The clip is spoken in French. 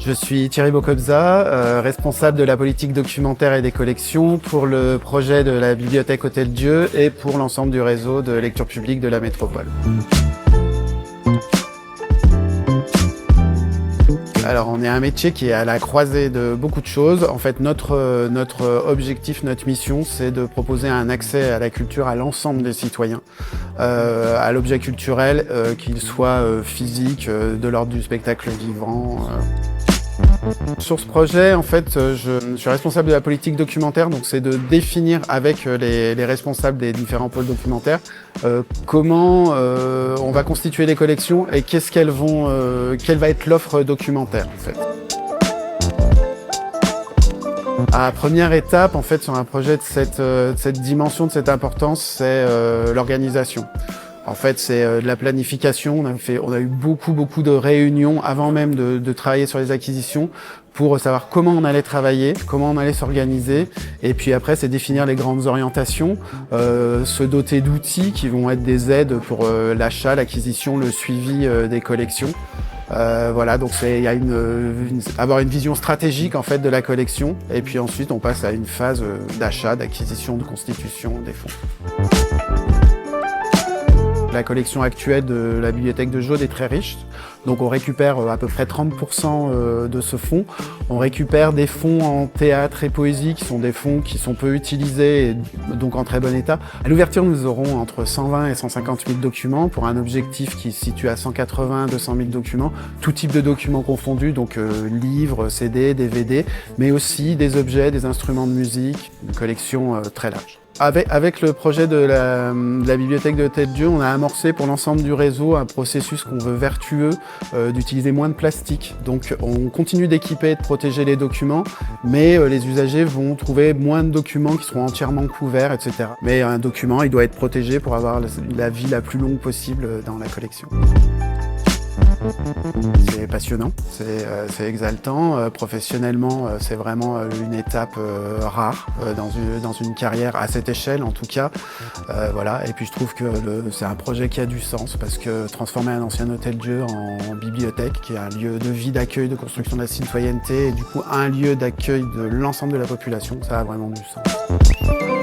Je suis Thierry Bocobza, responsable de la politique documentaire et des collections pour le projet de la bibliothèque Hôtel-Dieu et pour l'ensemble du réseau de lecture publique de la métropole. Alors on est un métier qui est à la croisée de beaucoup de choses. En fait notre objectif, notre mission, c'est de proposer un accès à la culture à l'ensemble des citoyens, à l'objet culturel, qu'il soit physique, de l'ordre du spectacle vivant. Sur ce projet, en fait, je suis responsable de la politique documentaire, donc c'est de définir avec les responsables des différents pôles documentaires comment on va constituer les collections et quelle va être l'offre documentaire, en fait. À première étape, en fait, sur un projet de cette dimension, de cette importance, c'est l'organisation. En fait, c'est de la planification. On a eu beaucoup de réunions avant même de travailler sur les acquisitions pour savoir comment on allait travailler, comment on allait s'organiser. Et puis après, c'est définir les grandes orientations, se doter d'outils qui vont être des aides pour l'achat, l'acquisition, le suivi des collections. Voilà, donc il y a avoir une vision stratégique en fait de la collection. Et puis ensuite, on passe à une phase d'achat, d'acquisition, de constitution des fonds. La collection actuelle de la bibliothèque de Jaude est très riche, donc on récupère à peu près 30% de ce fonds. On récupère des fonds en théâtre et poésie qui sont des fonds qui sont peu utilisés et donc en très bon état. À l'ouverture, nous aurons entre 120 et 150 000 documents pour un objectif qui se situe à 180 à 200 000 documents, tout type de documents confondus, donc livres, CD, DVD, mais aussi des objets, des instruments de musique, une collection très large. Avec le projet de la bibliothèque de Hôtel-Dieu, on a amorcé pour l'ensemble du réseau un processus qu'on veut vertueux, d'utiliser moins de plastique. Donc on continue d'équiper et de protéger les documents, mais les usagers vont trouver moins de documents qui seront entièrement couverts, etc. Mais un document, il doit être protégé pour avoir la vie la plus longue possible dans la collection. C'est passionnant, c'est exaltant. Professionnellement, c'est vraiment une étape rare dans une carrière à cette échelle en tout cas. Voilà. Et puis je trouve que c'est un projet qui a du sens parce que transformer un ancien Hôtel-Dieu en bibliothèque, qui est un lieu de vie, d'accueil, de construction de la citoyenneté et du coup un lieu d'accueil de l'ensemble de la population, ça a vraiment du sens.